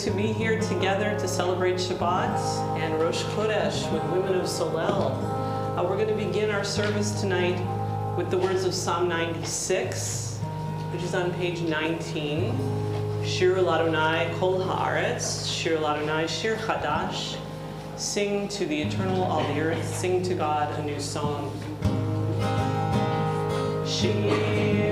to be here together to celebrate Shabbat and Rosh Chodesh with women of Solel. We're going to begin our service tonight with the words of Psalm 96, which is on page 19. Shir Ladonai Kol Haaretz, Shir Ladonai Shir Chadash. Sing to the Eternal, all the earth, sing to God a new song. Shiru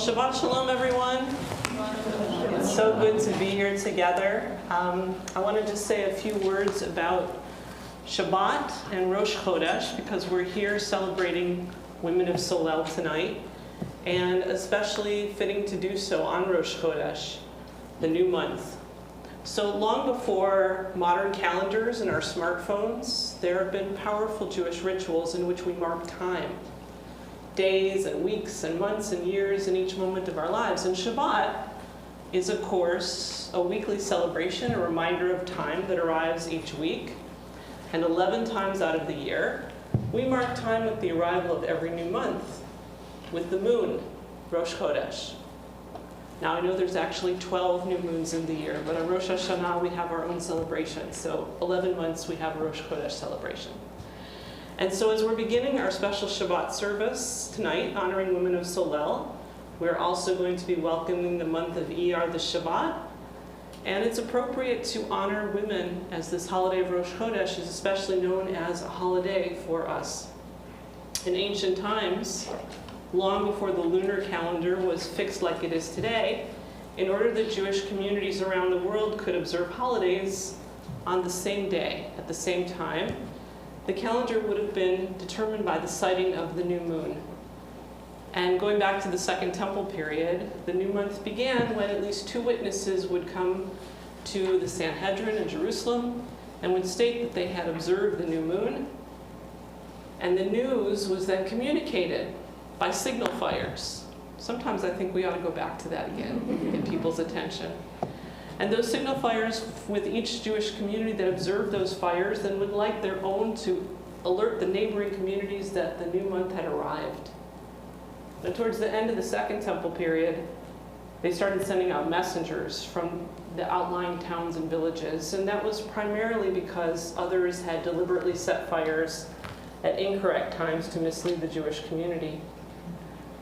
Shabbat Shalom, everyone. It's so good to be here together. I want to just say a few words about Shabbat and Rosh Chodesh because we're here celebrating women of Solel tonight, and especially fitting to do so on Rosh Chodesh, the new month. So long before modern calendars and our smartphones, there have been powerful Jewish rituals in which we mark time. Days and weeks and months and years in each moment of our lives. And Shabbat is, of course, a weekly celebration, a reminder of time that arrives each week. And 11 times out of the year, we mark time with the arrival of every new month, with the moon, Rosh Chodesh. Now I know there's actually 12 new moons in the year, but on Rosh Hashanah we have our own celebration. So 11 months we have a Rosh Chodesh celebration. And so as we're beginning our special Shabbat service tonight, honoring women of Solel, we're also going to be welcoming the month of Iyar, the Shabbat. And it's appropriate to honor women as this holiday of Rosh Chodesh is especially known as a holiday for us. In ancient times, long before the lunar calendar was fixed like it is today, in order that Jewish communities around the world could observe holidays on the same day, at the same time, the calendar would have been determined by the sighting of the new moon. And going back to the Second Temple period, the new month began when at least 2 witnesses would come to the Sanhedrin in Jerusalem and would state that they had observed the new moon. And the news was then communicated by signal fires. Sometimes I think we ought to go back to that again, get people's attention. And those signal fires with each Jewish community that observed those fires then would light their own to alert the neighboring communities that the new month had arrived. And towards the end of the Second Temple period, they started sending out messengers from the outlying towns and villages. And that was primarily because others had deliberately set fires at incorrect times to mislead the Jewish community.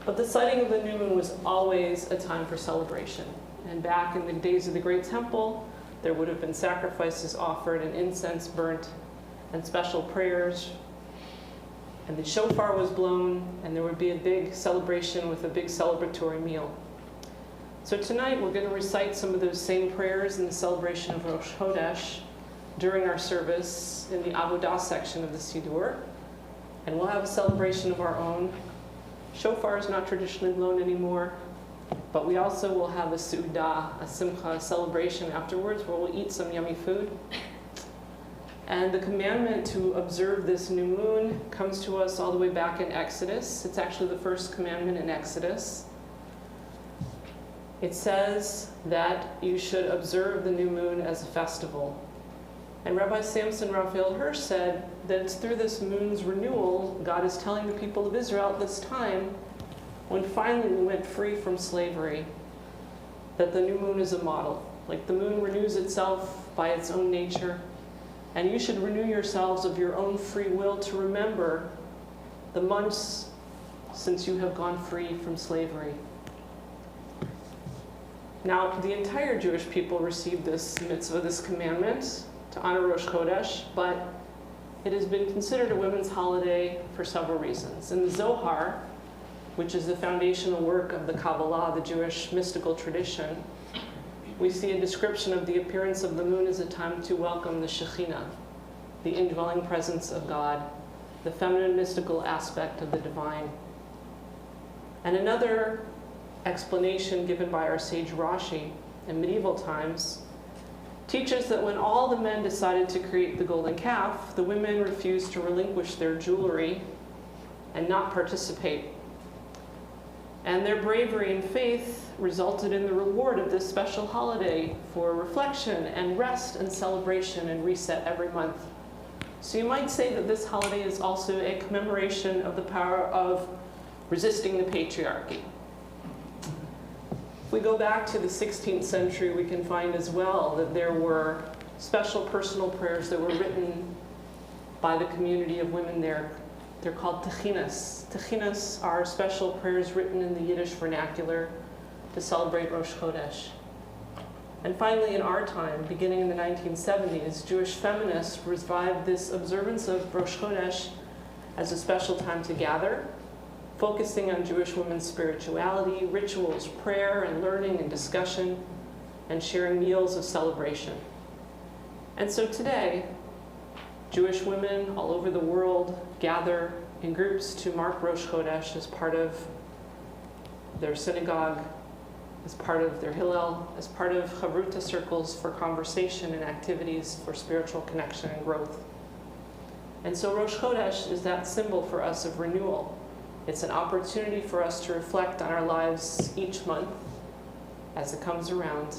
But the sighting of the new moon was always a time for celebration. And back in the days of the Great Temple, there would have been sacrifices offered and incense burnt and special prayers. And the shofar was blown, and there would be a big celebration with a big celebratory meal. So tonight we're going to recite some of those same prayers in the celebration of Rosh Chodesh during our service in the Avodah section of the Siddur. And we'll have a celebration of our own. Shofar is not traditionally blown anymore. But we also will have a Su'udah, a Simcha, a celebration afterwards where we'll eat some yummy food. And the commandment to observe this new moon comes to us all the way back in Exodus. It's actually the first commandment in Exodus. it says that you should observe the new moon as a festival. And Rabbi Samson Raphael Hirsch said that it's through this moon's renewal, God is telling the people of Israel at this time, when finally we went free from slavery, that the new moon is a model. Like the moon renews itself by its own nature, and you should renew yourselves of your own free will to remember the months since you have gone free from slavery. Now, the entire Jewish people received this mitzvah, this commandment, to honor Rosh Chodesh, but it has been considered a women's holiday for several reasons. In the Zohar, which is the foundational work of the Kabbalah, the Jewish mystical tradition, we see a description of the appearance of the moon as a time to welcome the Shekhinah, the indwelling presence of God, the feminine mystical aspect of the divine. And another explanation given by our sage Rashi in medieval times teaches that when all the men decided to create the golden calf, the women refused to relinquish their jewelry and not participate. And their bravery and faith resulted in the reward of this special holiday for reflection and rest and celebration and reset every month. So you might say that this holiday is also a commemoration of the power of resisting the patriarchy. If we go back to the 16th century, we can find as well that there were special personal prayers that were written by the community of women there. They're called techinas. Techinas are special prayers written in the Yiddish vernacular to celebrate Rosh Chodesh. And finally, in our time, beginning in the 1970s, Jewish feminists revived this observance of Rosh Chodesh as a special time to gather, focusing on Jewish women's spirituality, rituals, prayer, and learning and discussion, and sharing meals of celebration. And so today, Jewish women all over the world gather in groups to mark Rosh Chodesh as part of their synagogue, as part of their Hillel, as part of Chavruta circles for conversation and activities for spiritual connection and growth. And so Rosh Chodesh is that symbol for us of renewal. It's an opportunity for us to reflect on our lives each month as it comes around.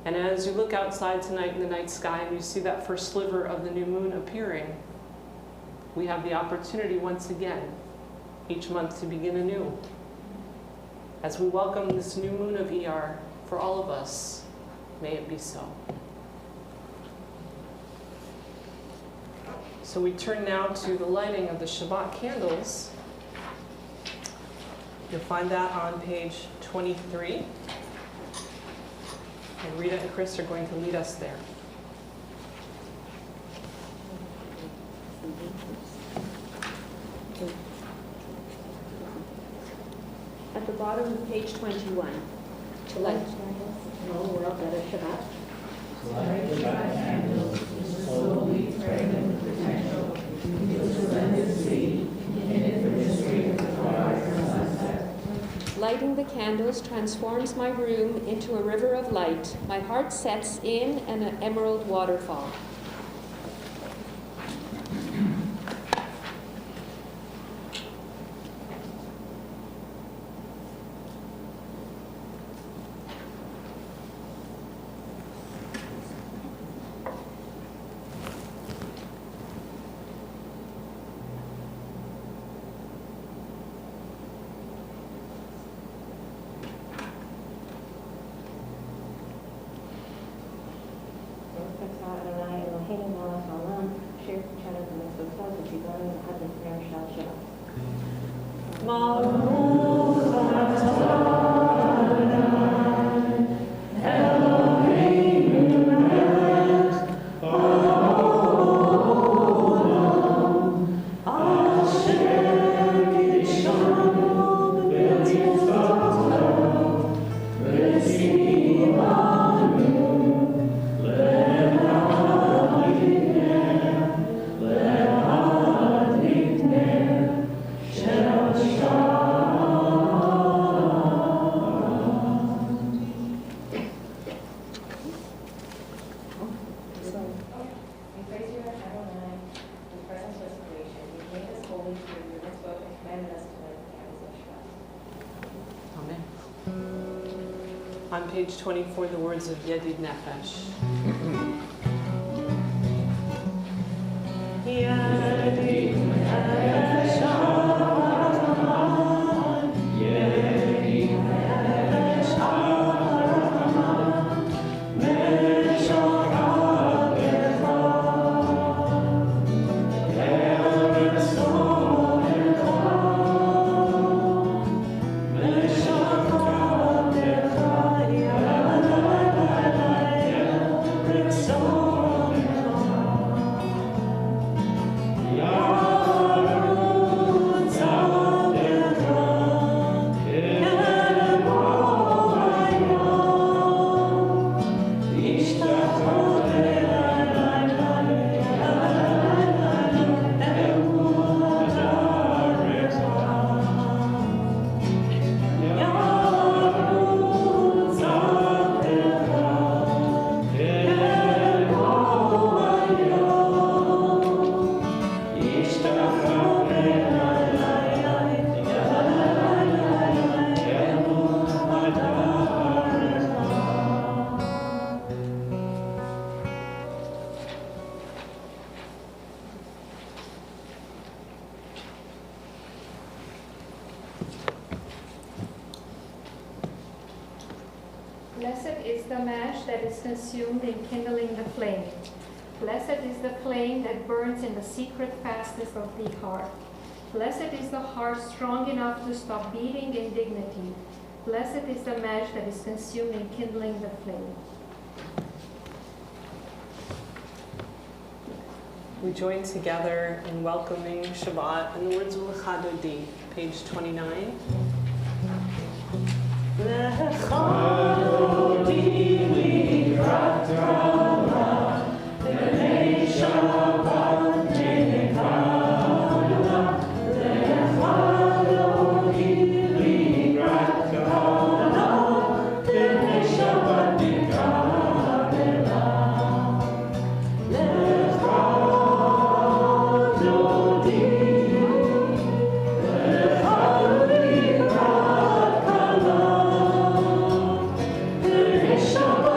And as you look outside tonight in the night sky and you see that first sliver of the new moon appearing, we have the opportunity once again, each month, to begin anew. As we welcome this new moon of Iyar for all of us, may it be so. So we turn now to the lighting of the Shabbat candles. You'll find that on page 23. And Rita and Chris are going to lead us there. At the bottom of page 21, to light the whole world that is Shabbat. Light the candles, slowly pregnant with potential, to splendid sea, in it the mystery of the rise and sunset. Lighting the candles transforms my room into a river of light. My heart sets in an emerald waterfall. Shall on page 24, the words of Yedid Nefesh. Yedid Nefesh, Yedid Nefesh, Blessed is the match that is consumed in kindling the flame. Blessed is the flame that burns in the secret fastness of the heart. Blessed is the heart strong enough to stop beating in dignity. Blessed is the match that is consumed in kindling the flame. We join together in welcoming Shabbat in the words of Lecha Dodi, page 29. Lecha Dodi likrat Rama, B'nei Shabbat nekala. Lecha Dodi likrat Rama, B'nei Shabbat nekala. Lecha Dodi likrat Kala, B'nei Shabbat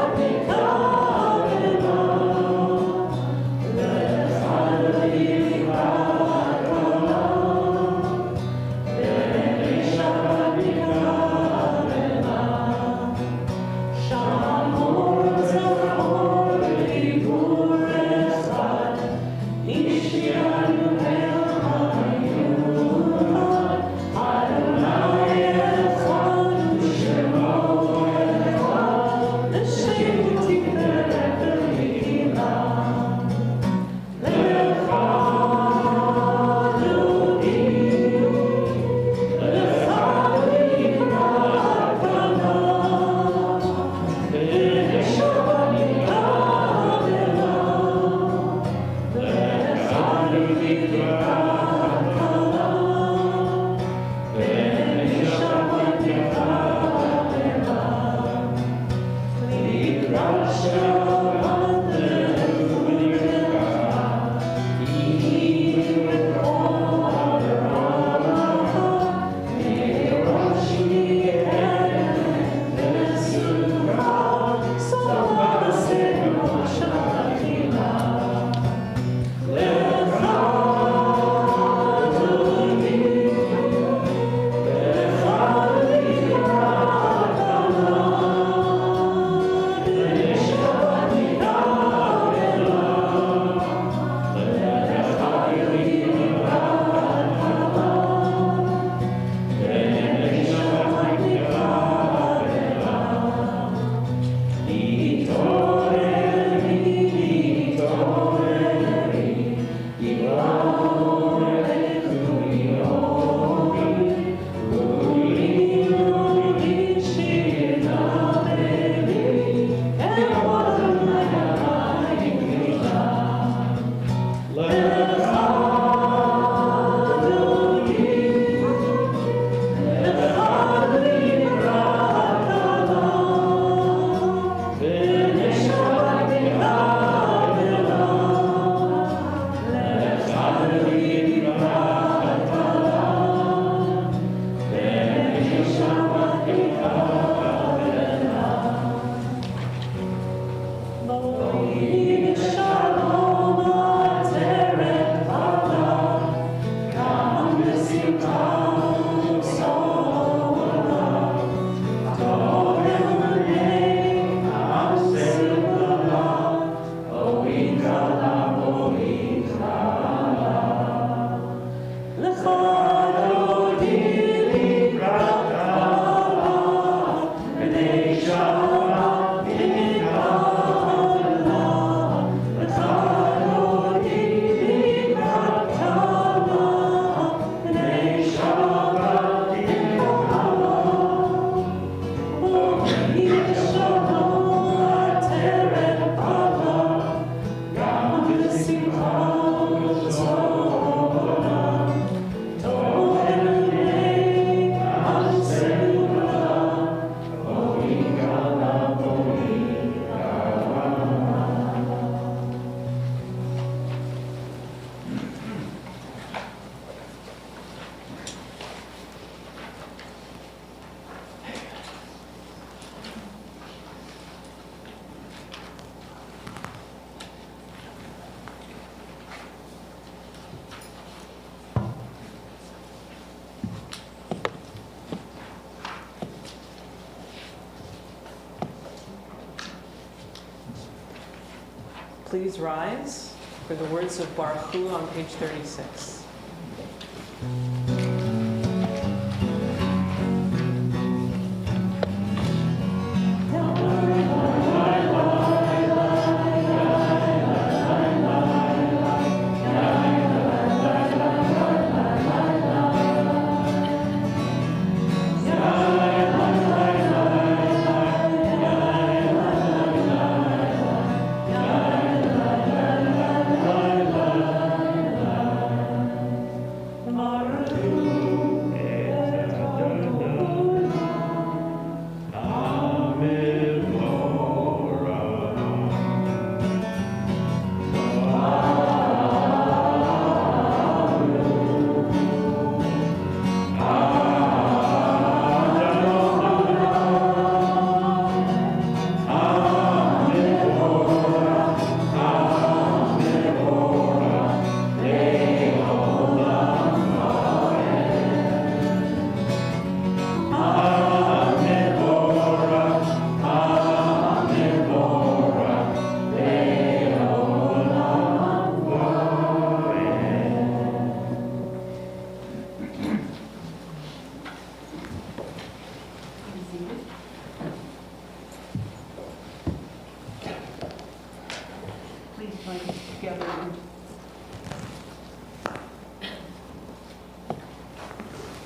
Please rise for the words of Baruch Hu on page 36.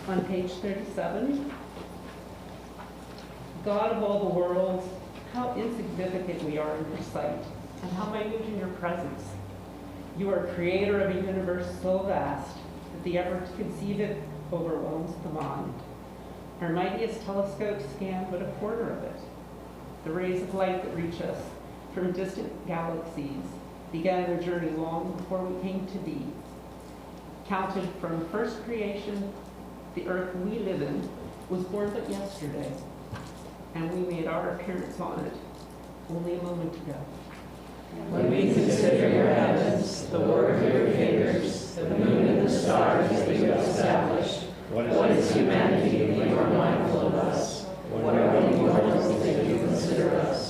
On page 37, God of all the worlds, how insignificant we are in your sight, and how minute in your presence. You are creator of a universe so vast that the effort to conceive it overwhelms the mind. Our mightiest telescopes scan but a quarter of it. The rays of light that reach us from distant galaxies began their journey long before we came to be. Counted from first creation, the earth we live in was born but yesterday, and we made our appearance on it only a moment ago. When we consider your heavens, the work of your fingers, the moon and the stars that you have established, what is humanity that you are mindful of us? What are we mortals that you consider us?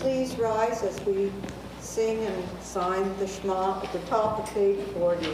please rise as we sing and sign the Shema at the top of page 40.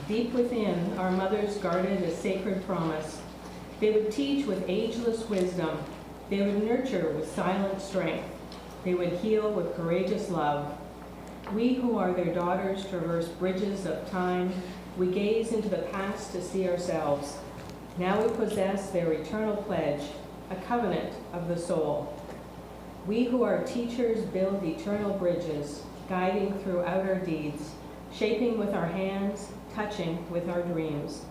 Deep within, our mothers guarded a sacred promise. They would teach with ageless wisdom. They would nurture with silent strength. They would heal with courageous love. We who are their daughters traverse bridges of time. We gaze into the past to see ourselves. Now we possess their eternal pledge, a covenant of the soul. We who are teachers build eternal bridges, guiding throughout our deeds, shaping with our hands, touching with our dreams.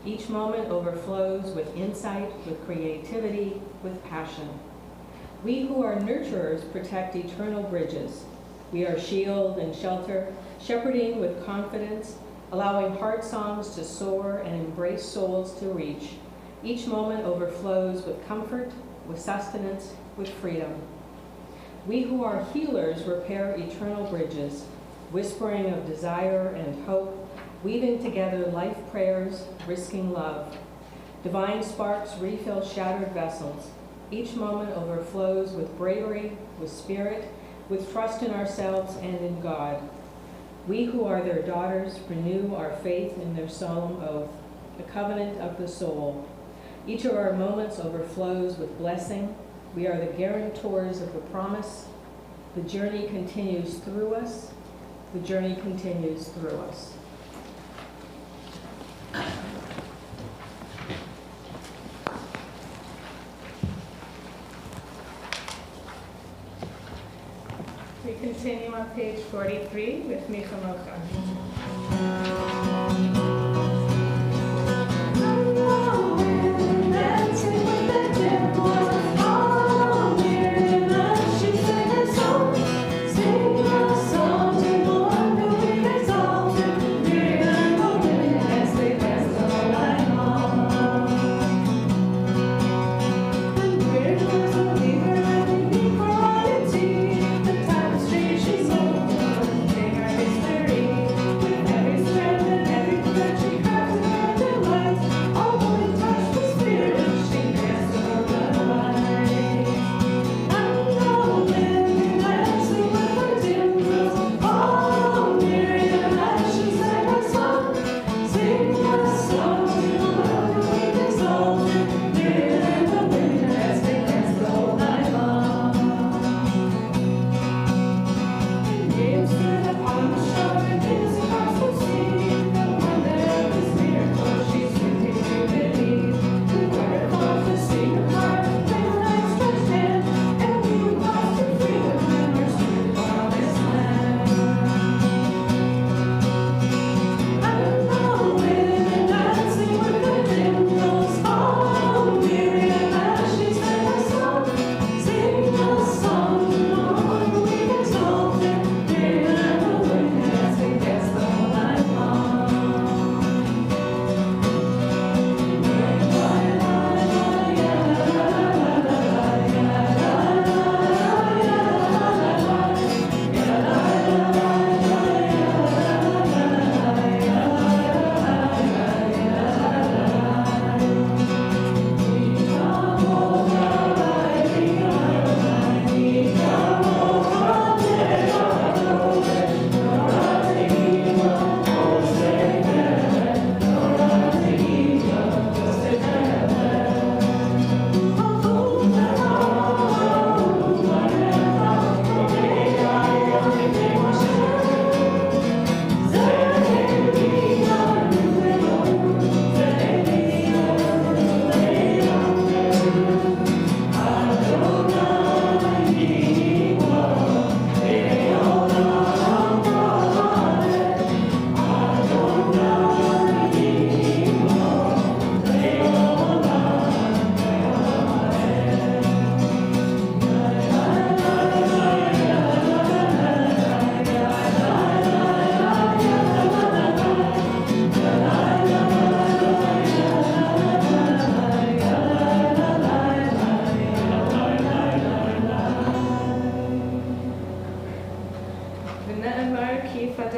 Each moment overflows with insight, with creativity, with passion. We who are nurturers protect eternal bridges. We are shield and shelter, shepherding with confidence, allowing heart songs to soar and embrace souls to reach. Each moment overflows with comfort, with sustenance, with freedom. We who are healers repair eternal bridges, whispering of desire and hope, weaving together life prayers, risking love. Divine sparks refill shattered vessels. Each moment overflows with bravery, with spirit, with trust in ourselves and in God. We who are their daughters renew our faith in their solemn oath, the covenant of the soul. Each of our moments overflows with blessing. We are the guarantors of the promise. The journey continues through us. The journey continues through us. We continue on page 43 with Michamocha. Sing a song to Lord, who we exalted, near and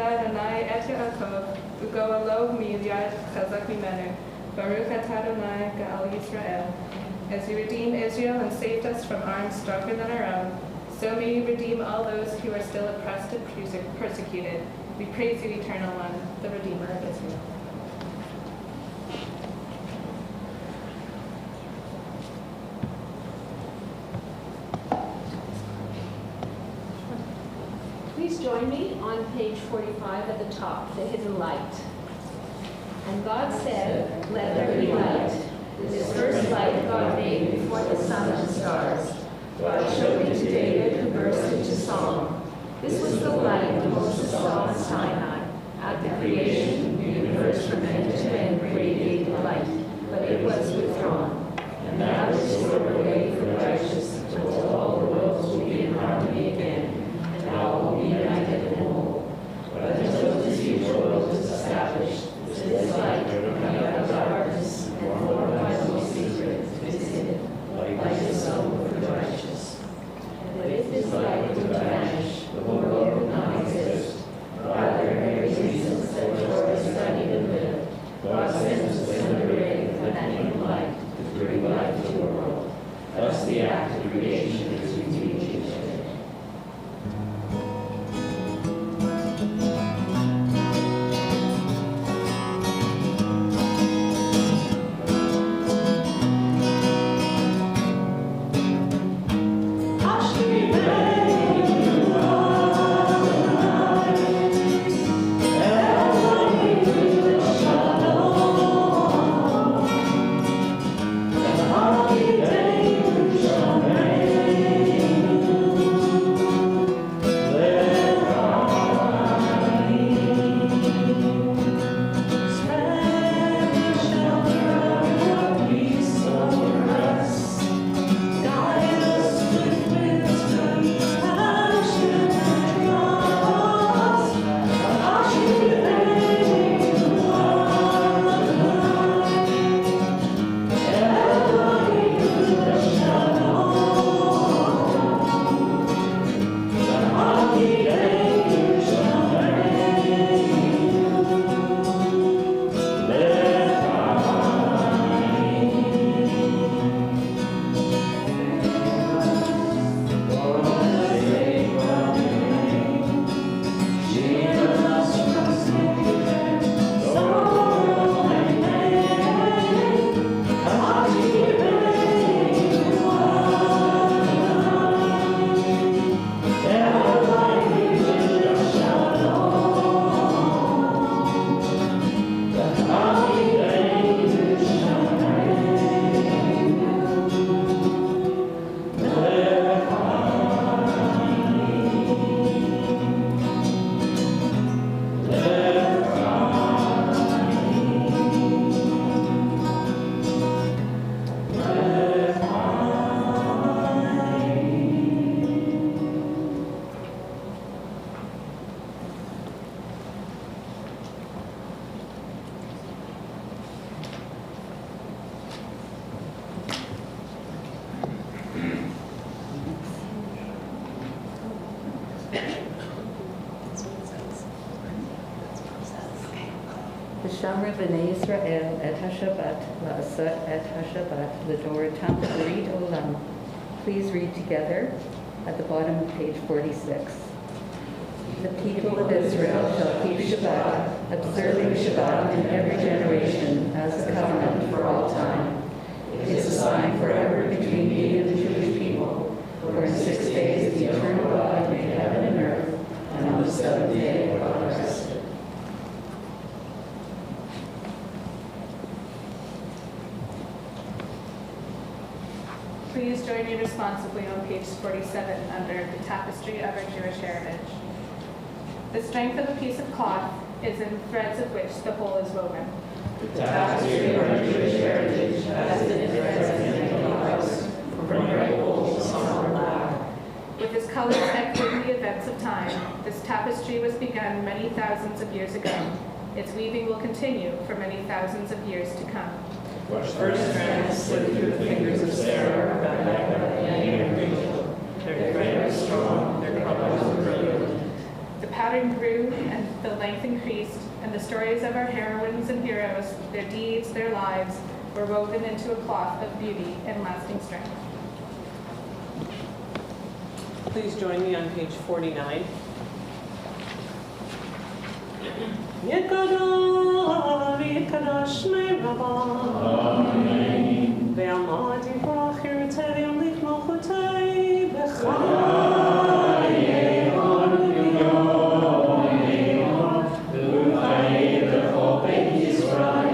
Toda Adonai et Yaakov, ugo alo mi yad chazak mimenu, Baruch atah Adonai Gaal Yisrael. As you redeemed Israel and saved us from arms stronger than our own, so may you redeem all those who are still oppressed and persecuted. We praise you, Eternal One, the Redeemer of Israel. Please join me on page 45 at the top, the hidden light. And God said, "Let there be light." This first light God made before the sun and stars. God showed it to David, who burst into song. This was the light Moses saw on Sinai. At the creation, the universe from end to end radiated light, but it was withdrawn. And now restored away for the righteous, until all the worlds will be in harmony again, and all will be united and whole. But until this future world is established, this light, coming out of darkness, and formed by the most secret, is hidden. Light is sown for the righteous. But if this light would vanish, the world would not exist. Rather, there is reasons that Torah is studied and lived. God sends the sun ray of that hidden light to bring light to the world. Thus the act of creation is redeemed today. Shamra b'nei Yisrael et ha-Shabbat la'asat et ha-Shabbat l'dorotam b'rit olam. Please read together at the bottom of page 46. The people of Israel shall keep Shabbat, observing Shabbat in every generation as a covenant for all time. It is a sign forever between me and the Jewish people. For in 6 days the eternal God made heaven and earth, and on the 7th day God rested. Please join me responsibly on page 47 under the tapestry of our Jewish heritage. The strength of a piece of cloth is in the threads of which the whole is woven. The tapestry of our Jewish heritage has been in threads and cloths, from bright gold to somber black. With its colors echoing the events of time, this tapestry was begun many thousands of years ago. Its weaving will continue for many thousands of years to come. First strands slid through the fingers of Sarah, Rebecca, and Rachel. Their thread was strong, their colors were brilliant. The pattern grew and the length increased, and the stories of our heroines and heroes, their deeds, their lives, were woven into a cloth of beauty and lasting strength. Please join me on page 49. Yekada v'yekada shmei Rabbah. Amen. Ve'amad yivrach yirtei yamlich malchutei b'chayei ha'nuyom u'chayei b'chol beit Yisrael.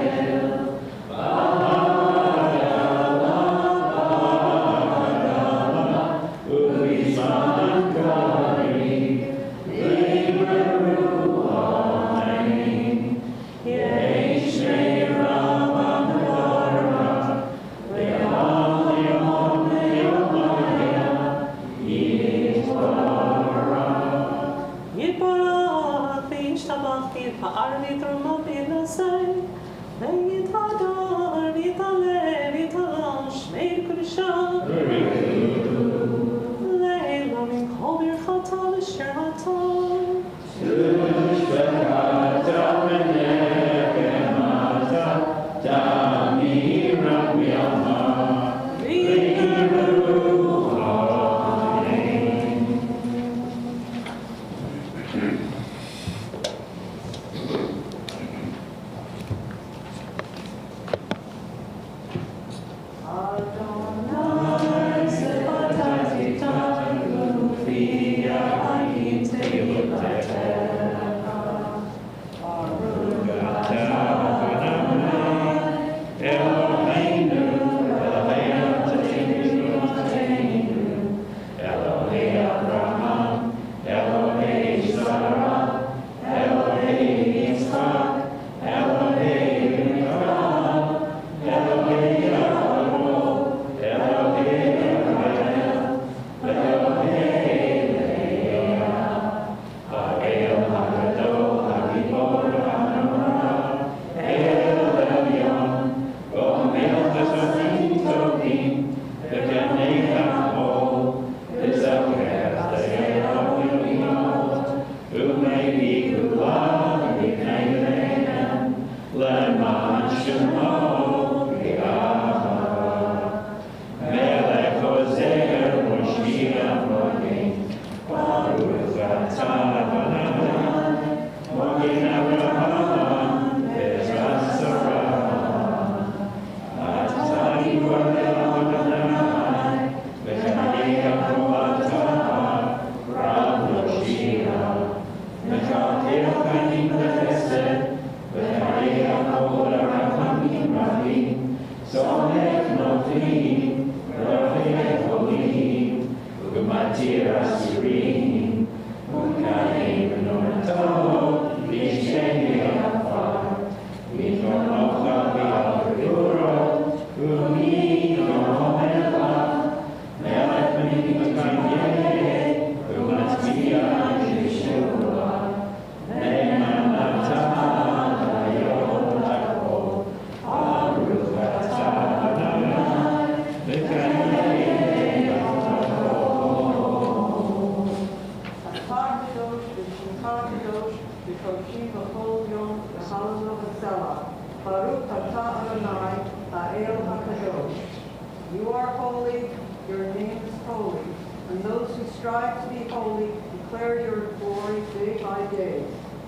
You are holy, your name is holy, and those who strive to be holy declare your glory day by day.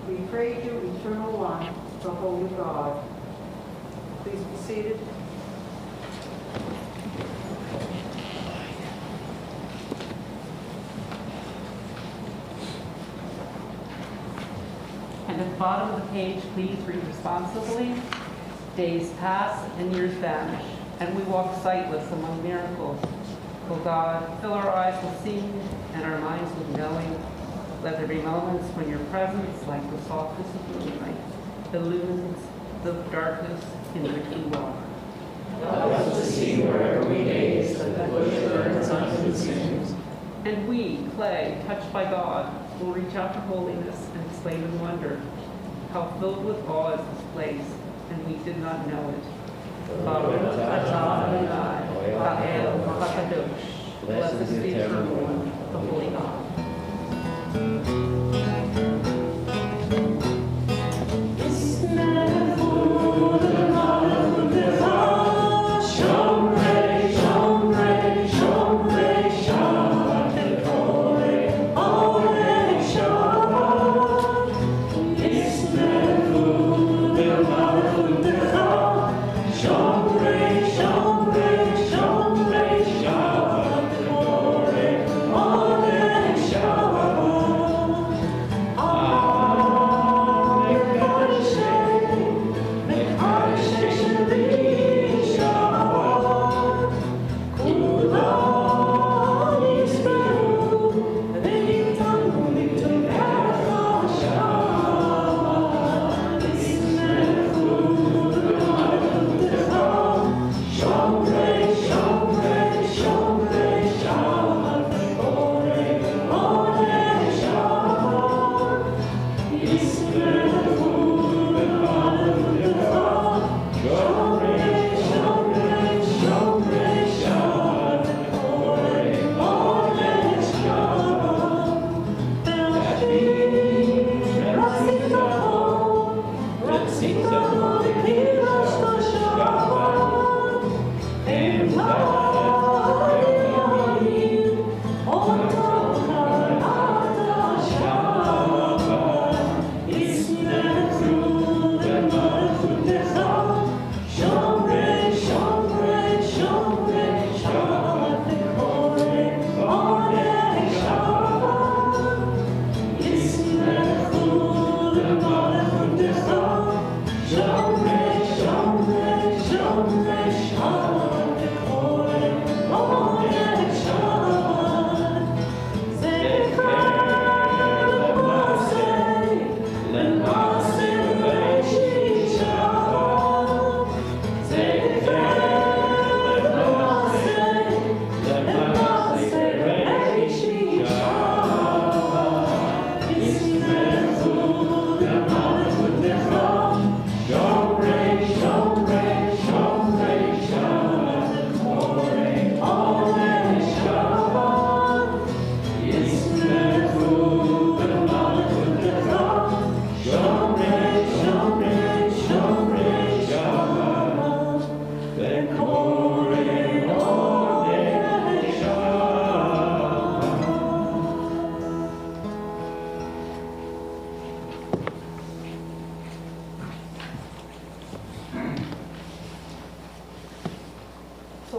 We praise you, eternal one, the holy God. Please be seated. And at the bottom of the page, please read responsibly. Days pass and years vanish, and we walk sightless among miracles. O God, fill our eyes with seeing and our minds with knowing. Let there be moments when your presence, like the softness of moonlight, illumines the darkness in which we walk. Help us to see wherever we gaze that the bush burns unconsumed. And we, clay, touched by God, will reach out to holiness and exclaim in wonder, how filled with awe is this place, and we did not know it. Baruch atah Adonai, Ha'el HaKadosh. Blessed is the eternal one, the holy God.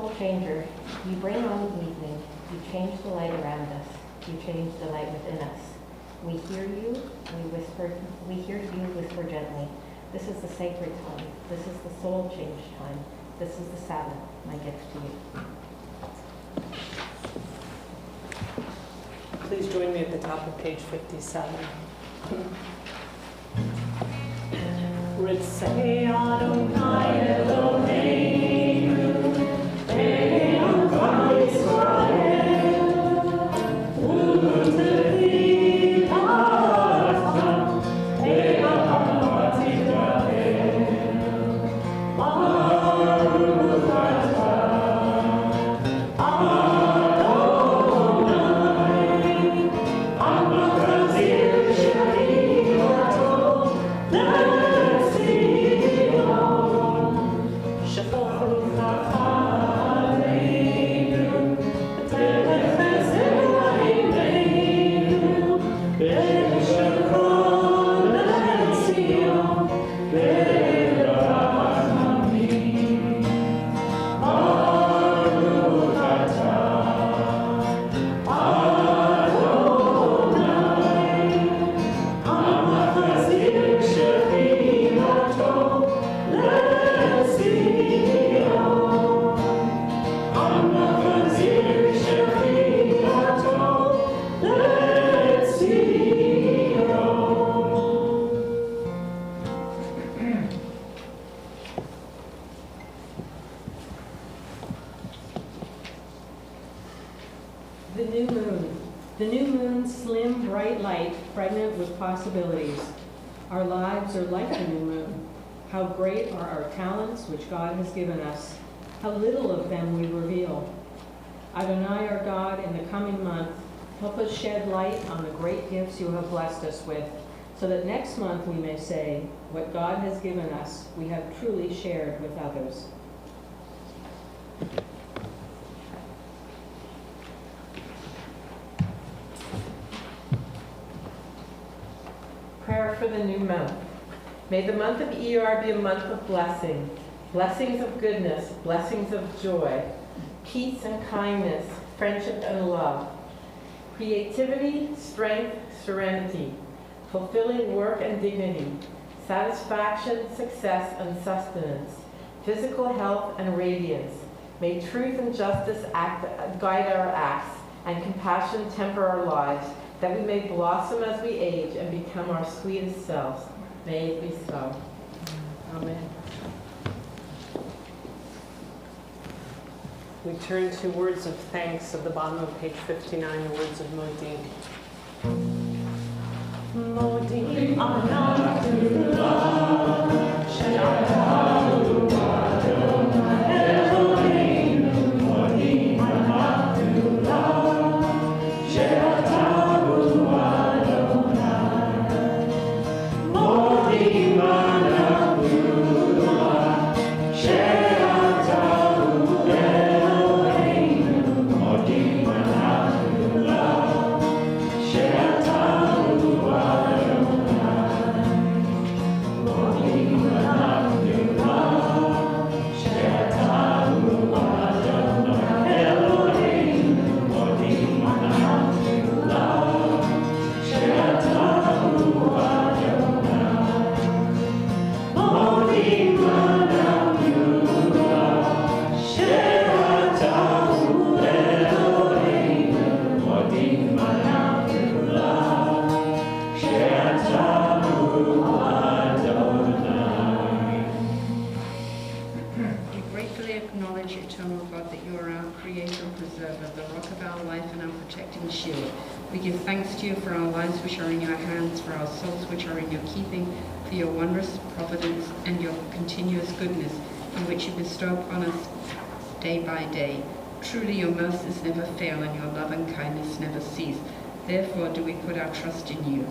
soul changer, you bring on the evening, you change the light around us, you change the light within us. We hear you, we hear you whisper gently. This is the sacred time. This is the soul change time. This is the Sabbath, my gift to you. Please join me at the top of page 57. Ritzei Adonai Eloheinu, Eloheinu Yisrael, U'tevi Artam, Eloheinu Tigra'el, Baruch atah, Adonai, Amachazir Shechinato, The new moon. The new moon's slim, bright light, pregnant with possibilities. Our lives are like the new moon. How great are our talents which God has given us. How little of them we reveal. Adonai, our God, in the coming month, help us shed light on the great gifts you have blessed us with, so that next month we may say, what God has given us, we have truly shared with others. Prayer for the new month. May the month of ER be a month of blessing, blessings of goodness, blessings of joy, peace and kindness, friendship and love, creativity, strength, serenity, fulfilling work and dignity, satisfaction, success, and sustenance, physical health and radiance. May truth and justice guide our acts, and compassion temper our lives, that we may blossom as we age and become our sweetest selves. May it be so. Amen. We turn to words of thanks at the bottom of page 59, the words of Modi. Modi Anakula, Shalom Adonai Eloheinu, Modi Anakula, Shalom Adonai, Modi Anakula, Shalom Eloheinu, Modi Anakula, Shalom We give thanks to you for our lives which are in your hands, for our souls which are in your keeping, for your wondrous providence and your continuous goodness, in which you bestow upon us day by day. Truly your mercies never fail, and your love and kindness never cease. Therefore do we put our trust in you.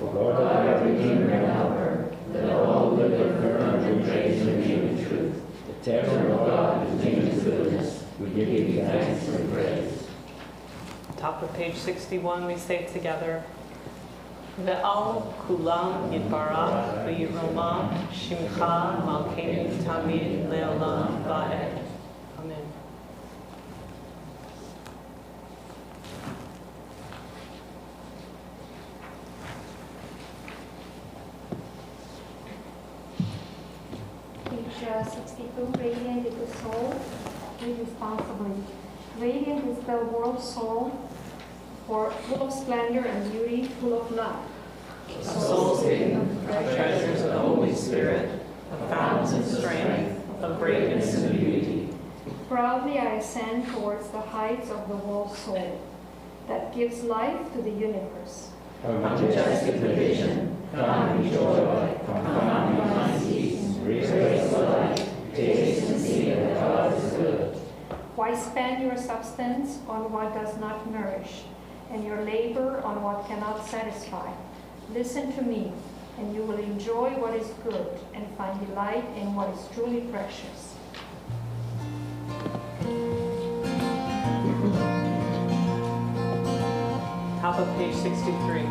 O Lord, our Redeemer and Helper, let all live affirm and praise your name in truth. Eternal God, whose name is goodness, we give you thanks and praise. Top of page 61, we say together, Ve'al kulam yitbarach v'yiroma shimcha malkeinu tamid le'olam va'ed. Amen. 62, radiant is the soul, live responsibly. Radiant is the world's soul, for full of splendor and beauty, full of love. Souls hidden are treasures of the Holy Spirit, of fountains of strength, of greatness and beauty. Proudly I ascend towards the heights of the world's soul, that gives life to the universe. From majestic division, come in joy, come in find peace, raise the light, taste and see that God is good. Why spend your substance on what does not nourish, and your labor on what cannot satisfy? Listen to me, and you will enjoy what is good, and find delight in what is truly precious. Top of page 63.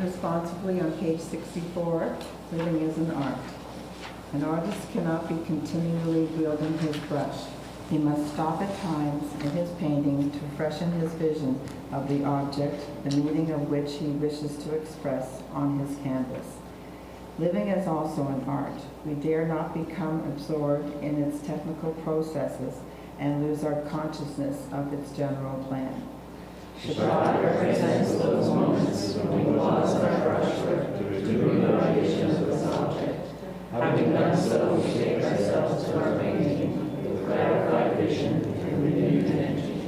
Responsibly on page 64, living as an art. An artist cannot be continually wielding his brush. He must stop at times in his painting to freshen his vision of the object, the meaning of which he wishes to express on his canvas. Living is also an art. We dare not become absorbed in its technical processes and lose our consciousness of its general plan. Shabbat represents those moments when we pause our brushwork to renew the vision of this object. Having done so, we take ourselves to our painting with clarified vision and renewed energy.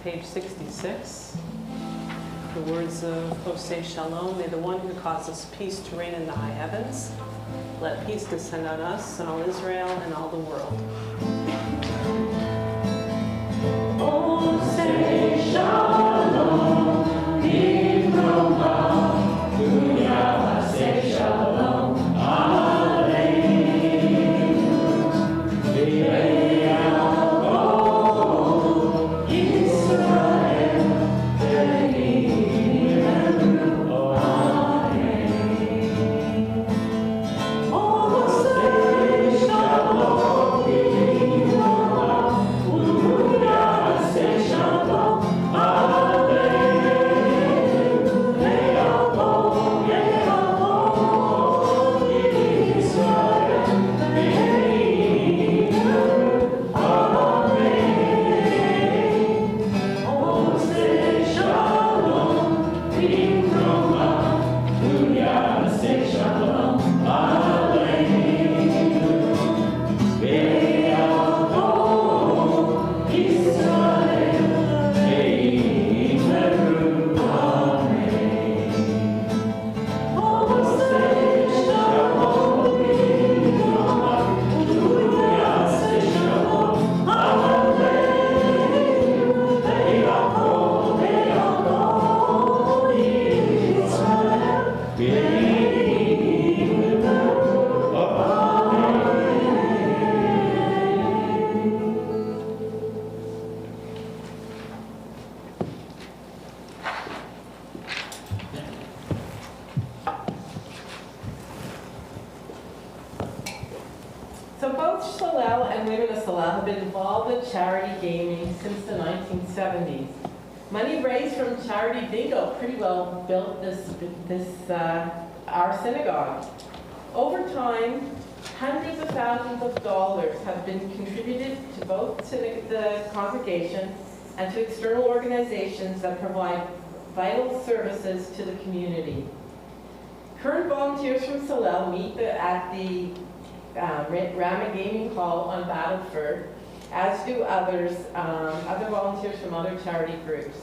Page 66. The words of Oseh Shalom, may the one who causes peace to reign in the high heavens, let peace descend on us and all Israel and all the world. Oseh Shalom, Yivroma, Aseh Shalom, Shalom. Solel have been involved in charity gaming since the 1970s. Money raised from charity bingo pretty well built our synagogue. Over time, hundreds of thousands of dollars have been contributed to both the congregation and to external organizations that provide vital services to the community. Current volunteers from Solel meet at the Rama Gaming Hall on Battleford, as do other volunteers from other charity groups.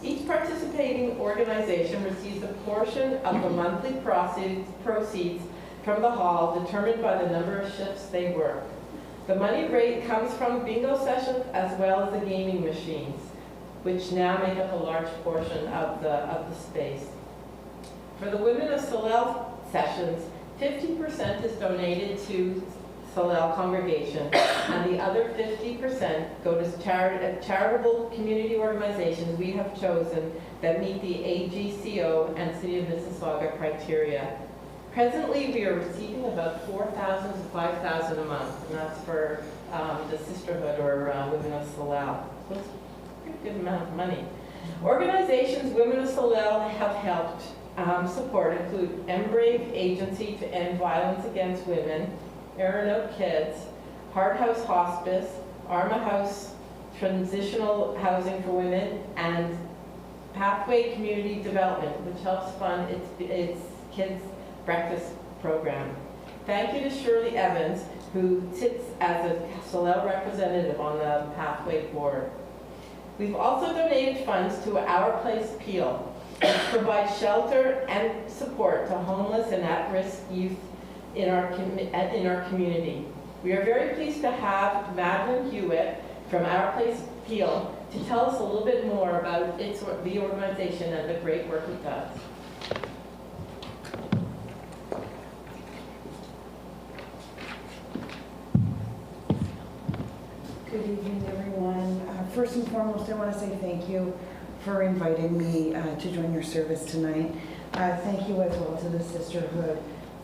Each participating organization receives a portion of the monthly proceeds from the hall, determined by the number of shifts they work. The money rate comes from bingo sessions as well as the gaming machines, which now make up a large portion of the space. For the Women of Solel sessions, 50% is donated to Solel Congregation, and the other 50% go to charitable community organizations we have chosen that meet the AGCO and City of Mississauga criteria. Presently, we are receiving about $4,000 to $5,000 a month, and that's for the Sisterhood or Women of Solel. So it's a pretty good amount of money. Organizations Women of Solel have helped support include Embrave Agency to End Violence Against Women, Erin Oak Kids, Heart House Hospice, Arma House Transitional Housing for Women, and Pathway Community Development, which helps fund its kids' breakfast program. Thank you to Shirley Evans, who sits as a Solel representative on the Pathway board. We've also donated funds to Our Place Peel, which provides shelter and support to homeless and at-risk youth in our community. We are very pleased to have Madeline Hewitt from Our Place Peel to tell us a little bit more about the organization and the great work it does. Good evening, everyone. First and foremost, I want to say thank you for inviting me to join your service tonight. Thank you as well to the Sisterhood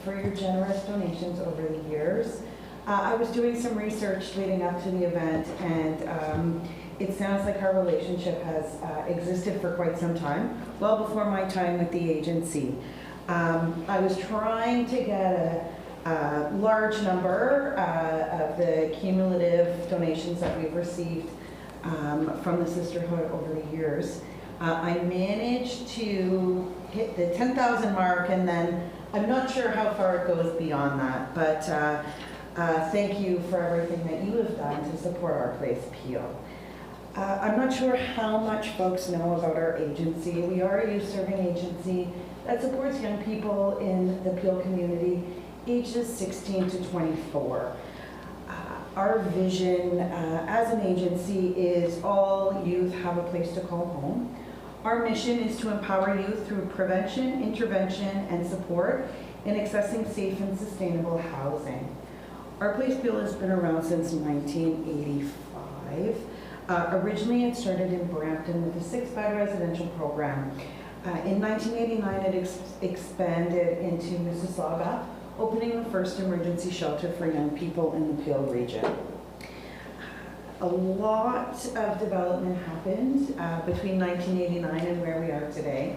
for your generous donations over the years. I was doing some research leading up to the event, and it sounds like our relationship has existed for quite some time, well before my time with the agency. I was trying to get a large number of the cumulative donations that we've received from the Sisterhood over the years. I managed to hit the 10,000 mark, and then I'm not sure how far it goes beyond that, but thank you for everything that you have done to support Our Place Peel. I'm not sure how much folks know about our agency. We are a youth-serving agency that supports young people in the Peel community, ages 16 to 24. Our vision as an agency is all youth have a place to call home. Our mission is to empower youth through prevention, intervention, and support in accessing safe and sustainable housing. Our Place Peel has been around since 1985. Originally, it started in Brampton with a 6-bed residential program. In 1989, it expanded into Mississauga, opening the first emergency shelter for young people in the Peel region. A lot of development happened between 1989 and where we are today.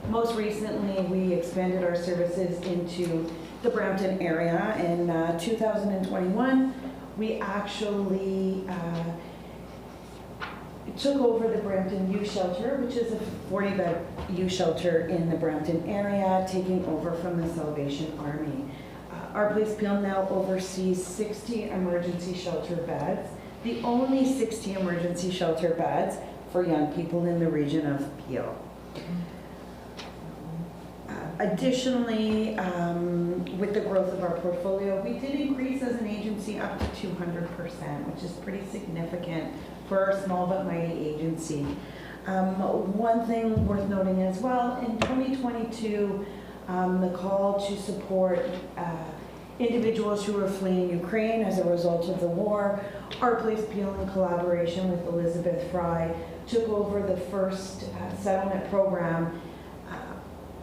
Most recently, we expanded our services into the Brampton area. In 2021, we actually took over the Brampton Youth Shelter, which is a 40-bed youth shelter in the Brampton area, taking over from the Salvation Army. Our Place Peel now oversees 60 emergency shelter beds, the only 60 emergency shelter beds for young people in the region of Peel. Additionally, with the growth of our portfolio, we did increase as an agency up to 200%, which is pretty significant for our small but mighty agency. One thing worth noting as well, in 2022, the call to support individuals who are fleeing Ukraine as a result of the war, Our Place Peel, in collaboration with Elizabeth Fry, took over the first settlement program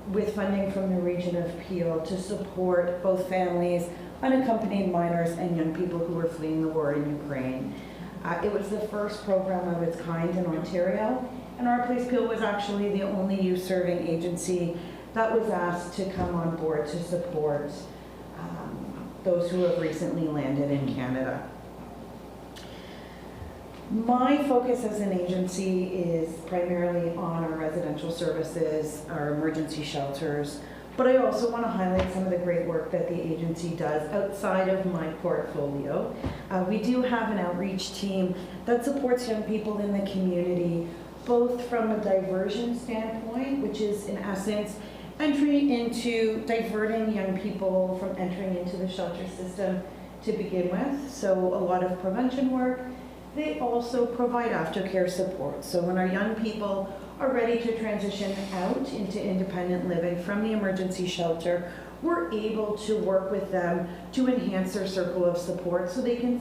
with funding from the region of Peel to support both families, unaccompanied minors, and young people who were fleeing the war in Ukraine. It was the first program of its kind in Ontario, and Our Place Peel was actually the only youth-serving agency that was asked to come on board to support those who have recently landed in Canada. My focus as an agency is primarily on our residential services, our emergency shelters, but I also want to highlight some of the great work that the agency does outside of my portfolio. We do have an outreach team that supports young people in the community, both from a diversion standpoint, which is in essence entry into diverting young people from entering into the shelter system to begin with. So a lot of prevention work. They also provide aftercare support. So when our young people are ready to transition out into independent living from the emergency shelter, we're able to work with them to enhance their circle of support so they can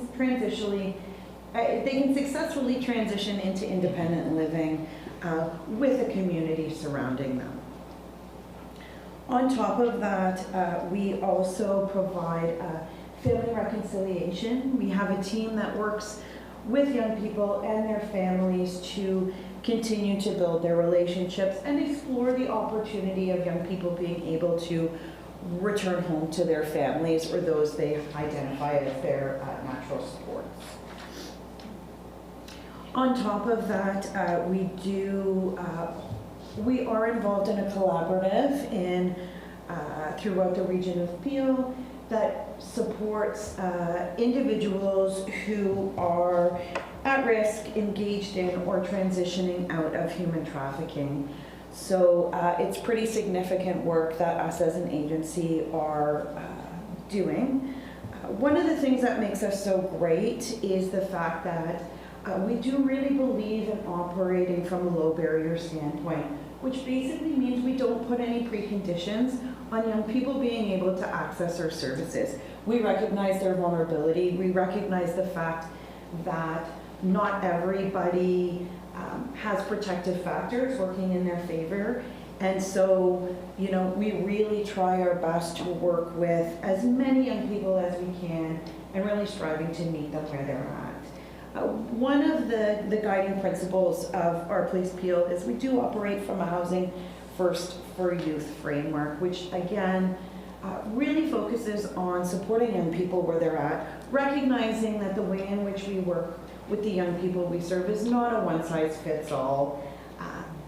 successfully transition into independent living with a community surrounding them. On top of that, we also provide family reconciliation. We have a team that works with young people and their families to continue to build their relationships and explore the opportunity of young people being able to return home to their families or those they identify as their natural supports. On top of that, we are involved in a collaborative throughout the region of Peel that supports individuals who are at risk, engaged in, or transitioning out of human trafficking. So it's pretty significant work that us as an agency are doing. One of the things that makes us so great is the fact that we do really believe in operating from a low barrier standpoint, which basically means we don't put any preconditions on young people being able to access our services. We recognize their vulnerability. We recognize the fact that not everybody has protective factors working in their favor. And so, we really try our best to work with as many young people as we can and really striving to meet them where they're at. One of the guiding principles of Our Place Peel is we do operate from a Housing First for Youth framework, which again really focuses on supporting young people where they're at, recognizing that the way in which we work with the young people we serve is not a one-size-fits-all.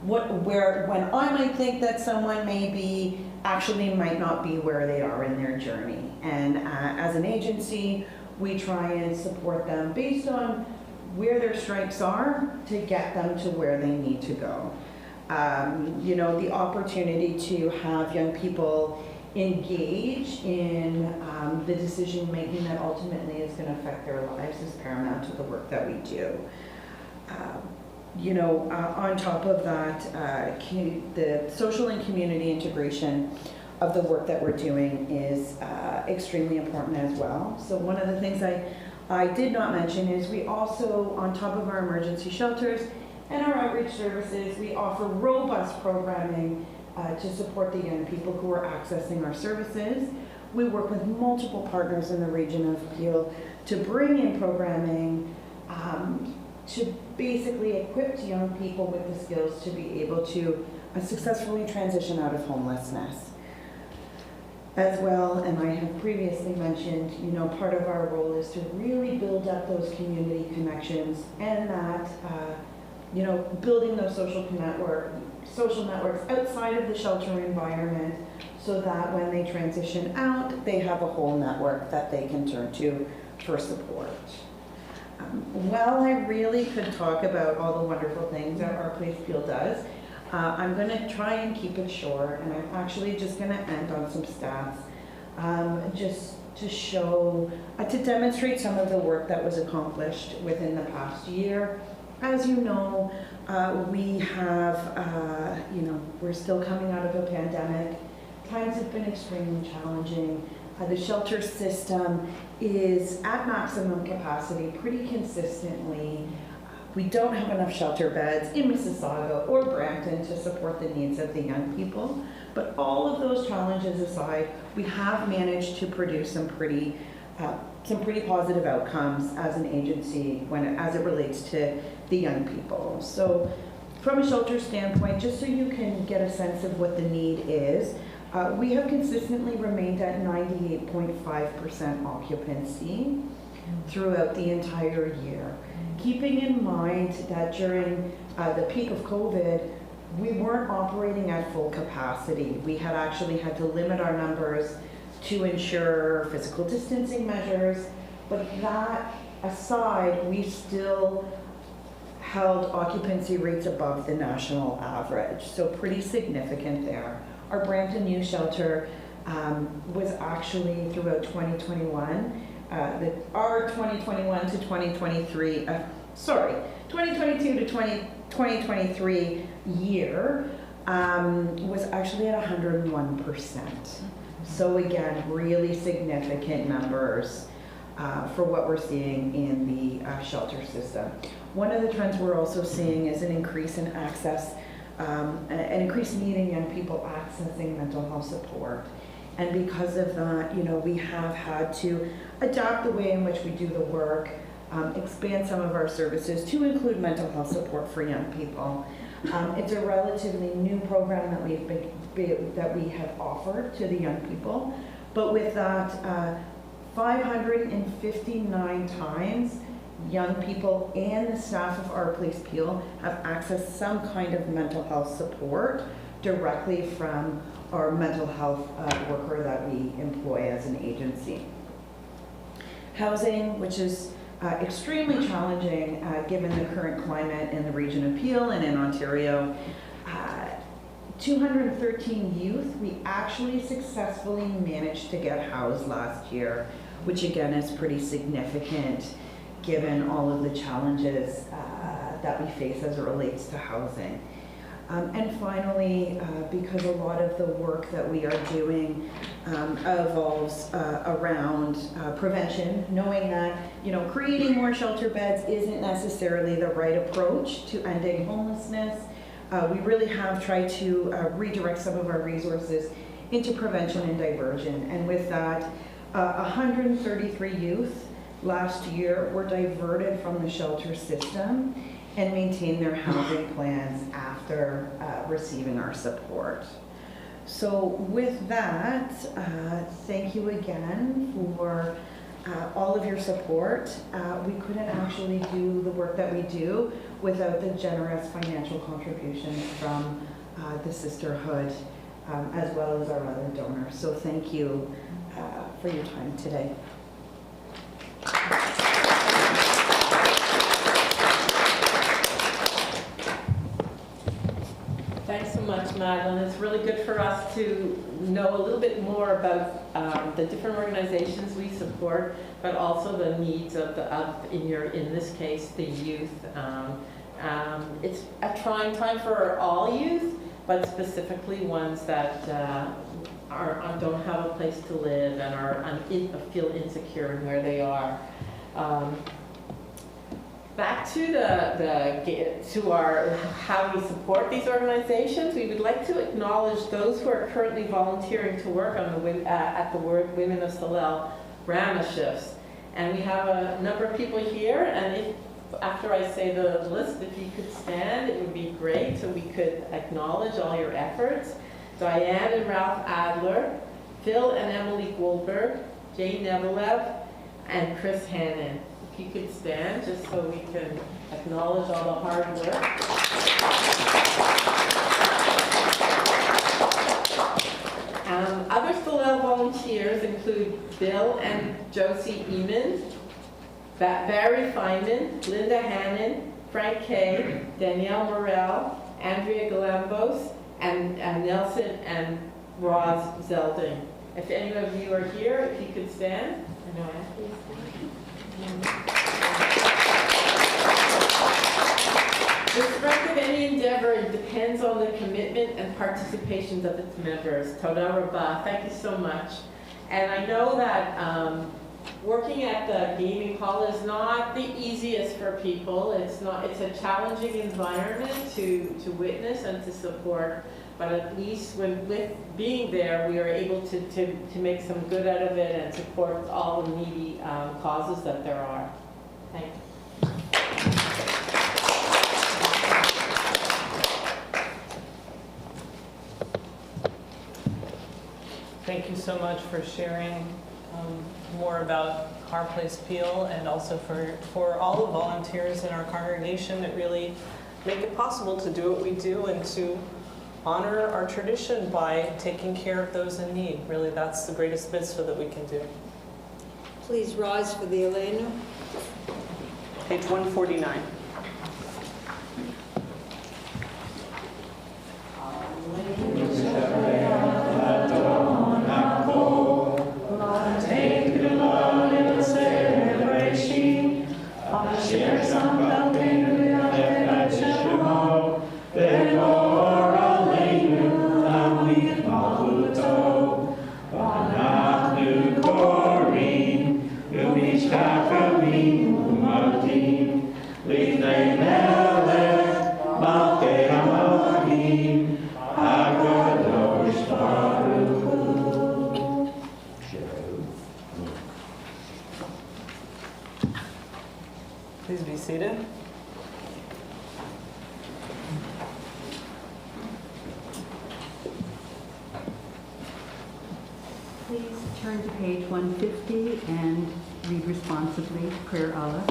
When I might think that someone might not be where they are in their journey. And as an agency, we try and support them based on where their strengths are to get them to where they need to go. The opportunity to have young people engage in the decision making that ultimately is going to affect their lives is paramount to the work that we do. On top of that, the social and community integration of the work that we're doing is extremely important as well. So one of the things I did not mention is we also, on top of our emergency shelters and our outreach services, we offer robust programming to support the young people who are accessing our services. We work with multiple partners in the region of Peel to bring in programming to basically equip young people with the skills to be able to successfully transition out of homelessness. As well, and I have previously mentioned, part of our role is to really build up those community connections and that, building those social networks outside of the shelter environment so that when they transition out, they have a whole network that they can turn to for support. Well, I really could talk about all the wonderful things that Our Place Peel does. I'm going to try and keep it short, and I'm actually just going to end on some stats just to show, to demonstrate some of the work that was accomplished within the past year. As you know, we have, we're still coming out of a pandemic. Times have been extremely challenging. The shelter system is at maximum capacity pretty consistently. We don't have enough shelter beds in Mississauga or Brampton to support the needs of the young people. But all of those challenges aside, we have managed to produce some pretty some pretty positive outcomes as an agency as it relates to the young people. So from a shelter standpoint, just so you can get a sense of what the need is, we have consistently remained at 98.5% occupancy throughout the entire year. Keeping in mind that during the peak of COVID, we weren't operating at full capacity. We had actually had to limit our numbers to ensure physical distancing measures, but that aside, we still held occupancy rates above the national average, so pretty significant there. Our Brampton Youth Shelter was actually throughout 2021, our 2021 to 2023, 2022 to 2023 year was actually at 101%. So again, really significant numbers for what we're seeing in the shelter system. One of the trends we're also seeing is an increase in access, an increased need in young people accessing mental health support. And because of that, we have had to adapt the way in which we do the work, expand some of our services to include mental health support for young people. It's a relatively new program that that we have offered to the young people, but with that, 559 times young people and the staff of Our Place Peel have accessed some kind of mental health support directly from our mental health worker that we employ as an agency. Housing, which is extremely challenging given the current climate in the region of Peel and in Ontario. 213 youth we actually successfully managed to get housed last year, which again is pretty significant given all of the challenges that we face as it relates to housing. And finally, because a lot of the work that we are doing evolves around prevention, knowing that creating more shelter beds isn't necessarily the right approach to ending homelessness. We really have tried to redirect some of our resources into prevention and diversion. And with that, 133 youth last year were diverted from the shelter system and maintain their housing plans after receiving our support. So with that, thank you again for all of your support. We couldn't actually do the work that we do without the generous financial contributions from the Sisterhood, as well as our other donors. So thank you for your time today. Thanks so much, Madeline. It's really good for us to know a little bit more about the different organizations we support, but also the needs of in this case, the youth. It's a trying time for all youth, but specifically ones that don't have a place to live and feel insecure in where they are. Back to how we support these organizations, we would like to acknowledge those who are currently volunteering to work on at the Women of Solel Rama shifts. And we have a number of people here, and after I say the list, if you could stand, it would be great, so we could acknowledge all your efforts. Diane and Ralph Adler, Phil and Emily Goldberg, Jane Nevilev, and Chris Hannon. If you could stand, just so we can acknowledge all the hard work. Other Solel volunteers include Bill and Josie Eamon, Barry Feynman, Linda Hannon, Frank Kay, Danielle Morel, Andrea Galambos, and Nelson and Roz Zelding. If any of you are here, if you could stand. I know Anthony's standing. The strength of any endeavor depends on the commitment and participation of its members. Toda Rabah, thank you so much. And I know that Working at the gaming hall is not the easiest for people. It's a challenging environment to witness and to support, but at least with being there, we are able to make some good out of it and support all the needy causes that there are. Thank you. Thank you so much for sharing more about Our Place Peel, and also for all the volunteers in our congregation that really make it possible to do what we do and to honor our tradition by taking care of those in need. Really, that's the greatest mitzvah that we can do. Please rise for the Elena. Page 149. Please be seated. Please turn to page 150 and read responsively, Prayer Allah.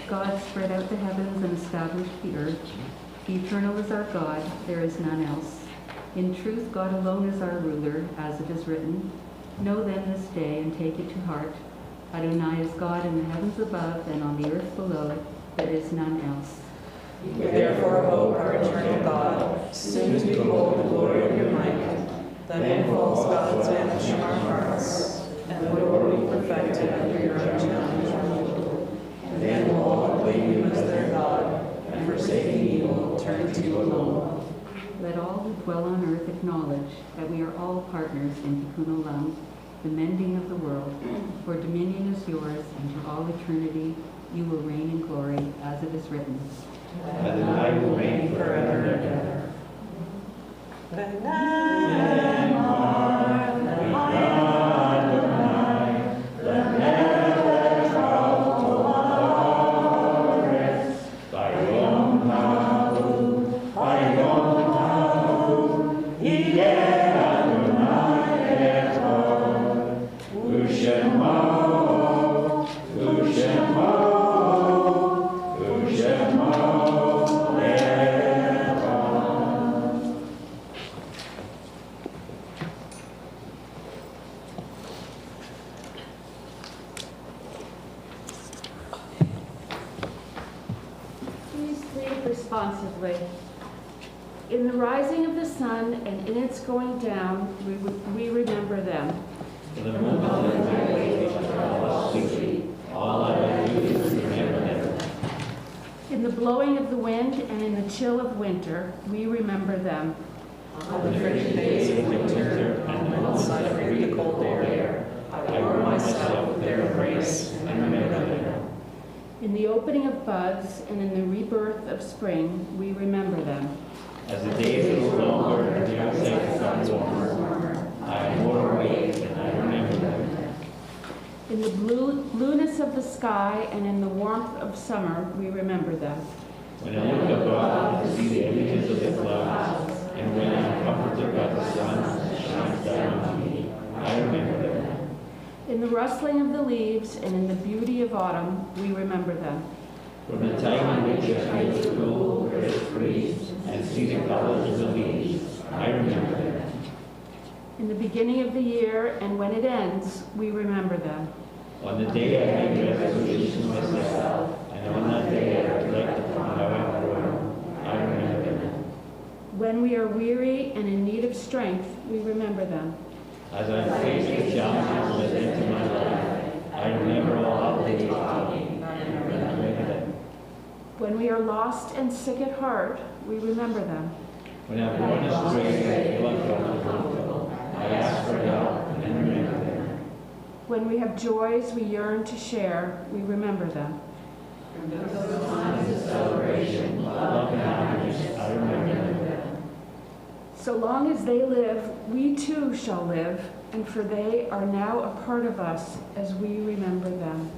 God spread out the heavens and established the earth. The eternal is our God, there is none else. In truth, God alone is our ruler, as it is written. Know then this day and take it to heart. Adonai is God in the heavens above and on the earth below. There is none else. We therefore hope our eternal God, soon to behold the glory of your might. Then false gods vanish from our hearts, and the will be perfected under your own challenge. Then will all claim you as their God, and forsaking evil, turn to you alone. Let all who dwell on earth acknowledge that we are all partners in Tikkun Olam, the mending of the world. For dominion is yours, and to all eternity you will reign in glory, as it is written. Adonai will reign forever and ever. Responsively. In the rising of the sun and in its going down, we remember them. For the moment I wait all sleep, all I do is remember them. In the blowing of the wind and in the chill of winter, we remember them. On the frigid days of winter, and when I breathe the cold air, I warm myself with their embrace and remember them. In the opening of buds and in the rebirth of spring, we remember them. As the days grow longer and the outside becomes warmer, I am more awake and I remember them. In the blueness of the sky and in the warmth of summer, we remember them. When I look above and see the images of the clouds, and when I am comforted by the sun that shines down on me, I remember them. In the rustling of the leaves and in the beauty of autumn, we remember them. From the time in which I feel the cool earth freeze and see the colors of the leaves, I remember them. In the beginning of the year and when it ends, we remember them. On the day I make resolutions myself, and on that day I reflect upon how I've grown, I remember them. When we are weary and in need of strength, we remember them. As I face the challenges that enter my life, I remember all that they taught me, and remember them. When we are lost and sick at heart, we remember them. When I'm born astray and feel uncomfortable, I ask for help and remember them. When we have joys we yearn to share, we remember them. From those times of celebration, love and happiness, I remember them. So long as they live, we too shall live, and for they are now a part of us as we remember them.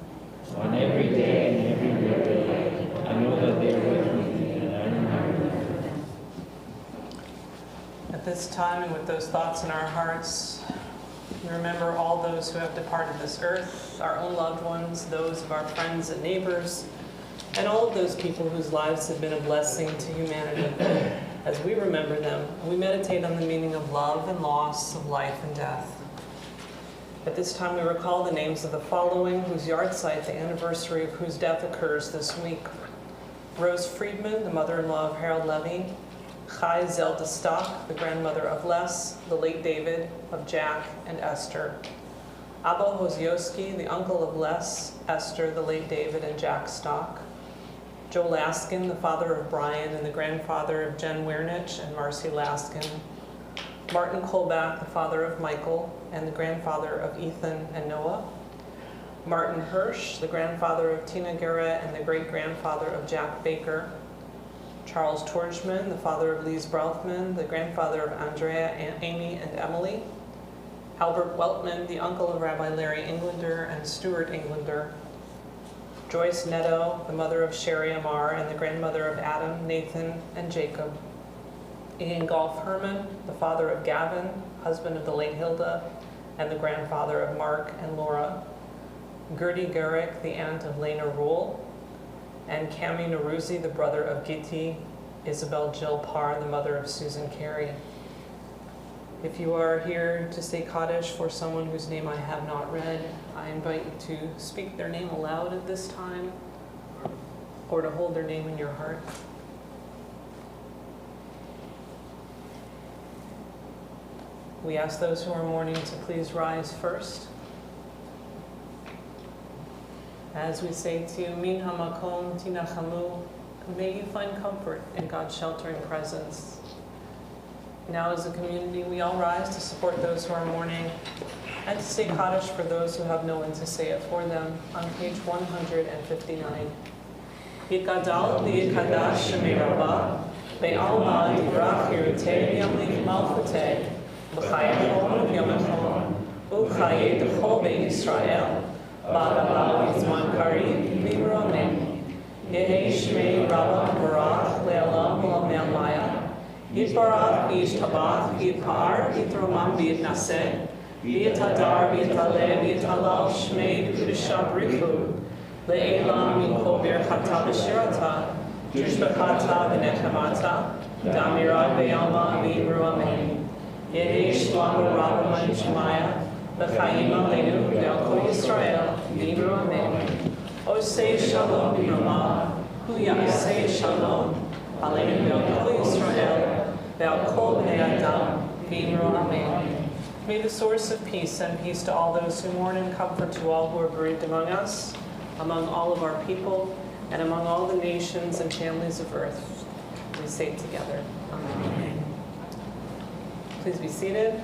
On every day and every day, I know that they are with me, and I remember them. At this time and with those thoughts in our hearts, we remember all those who have departed this earth, our own loved ones, those of our friends and neighbors, and all of those people whose lives have been a blessing to humanity. As we remember them, we meditate on the meaning of love and loss, of life and death. At this time, we recall the names of the following, whose yahrzeit, the anniversary of whose death occurs this week. Rose Friedman, the mother-in-law of Harold Levy. Chai Zelda Stock, the grandmother of Les, the late David, of Jack and Esther. Abba Hozioski, the uncle of Les, Esther, the late David, and Jack Stock. Joe Laskin, the father of Brian and the grandfather of Jen Wiernich and Marcy Laskin. Martin Kolbach, the father of Michael and the grandfather of Ethan and Noah. Martin Hirsch, the grandfather of Tina Garrett and the great-grandfather of Jack Baker. Charles Torchman, the father of Lise Brauthman, the grandfather of Andrea, Amy, and Emily. Albert Weltman, the uncle of Rabbi Larry Englander and Stuart Englander. Joyce Netto, the mother of Sherry Amar and the grandmother of Adam, Nathan, and Jacob. Ian Golf Herman, the father of Gavin, husband of the late Hilda, and the grandfather of Mark and Laura. Gertie Garrick, the aunt of Lena Rule. And Cami Naruzi, the brother of Gitti, Isabel Jill Parr, the mother of Susan Carey. If you are here to say Kaddish for someone whose name I have not read, I invite you to speak their name aloud at this time, or to hold their name in your heart. We ask those who are mourning to please rise first. As we say to you, Min hamakom tinachamu, may you find comfort in God's sheltering presence. Now as a community, we all rise to support those who are mourning and to say Kaddish for those who have no one to say it for them on page 159. Yikadal liyikadash shemei rabbah, be'alma divrach yirutei yamlik malchutei, l'chayachon yomachon, u'chayei d'chol be'Yisrael, ba'adabah v'zman karim v'imru amen. Yehei shmei rabbah barach le'alam v'lamei maya. Yitbarach v'yishtabach v'yitpa'ar v'yitromam v'yitnaseh v'yitadar v'yitaleh v'yitalal shmei v'yidusha brichu le'elam mikol birchata v'shirata v'shbechata v'nechamata damirad v'yalma v'yimru amen. Yehei shlomo rabbaman shemaya v'chayim aleinu v'al kol Yisrael v'yimru amen. Osei shalom b'ramah hu ya'asei shalom aleinu v'al kol Yisrael v'al kol b'nei adam v'yimru amen. May the source of peace send peace to all those who mourn and comfort to all who are bereaved among us, among all of our people, and among all the nations and families of earth. We say it together. Amen. Please be seated.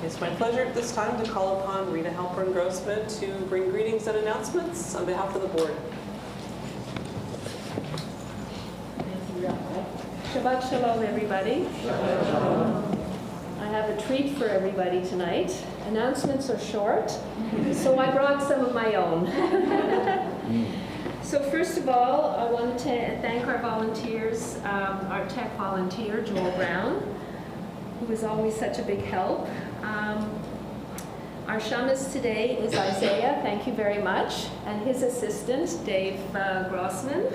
It's my pleasure at this time to call upon Rita Halpern Grossman to bring greetings and announcements on behalf of the board. Shabbat Shalom, everybody. I have a treat for everybody tonight. Announcements are short, so I brought some of my own. So first of all, I wanted to thank our volunteers, our tech volunteer, Joel Brown, who is always such a big help. Our shamus today is Isaiah, thank you very much, and his assistant, Dave Grossman.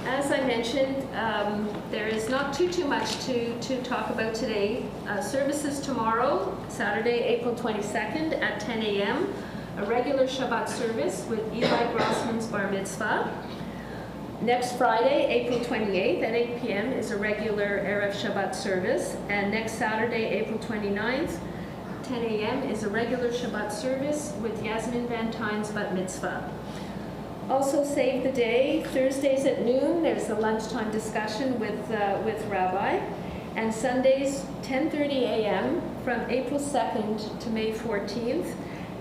As I mentioned, there is not too much to talk about today. Services tomorrow, Saturday, April 22nd at 10 a.m., a regular Shabbat service with Eli Grossman's Bar Mitzvah. Next Friday, April 28th at 8 p.m. is a regular Erev Shabbat service. And next Saturday, April 29th, 10 a.m. is a regular Shabbat service with Yasmin Van Tyne's Bat Mitzvah. Also save the day, Thursdays at noon, there's a lunchtime discussion with Rabbi. and Sundays 10:30 a.m. from April 2nd to May 14th.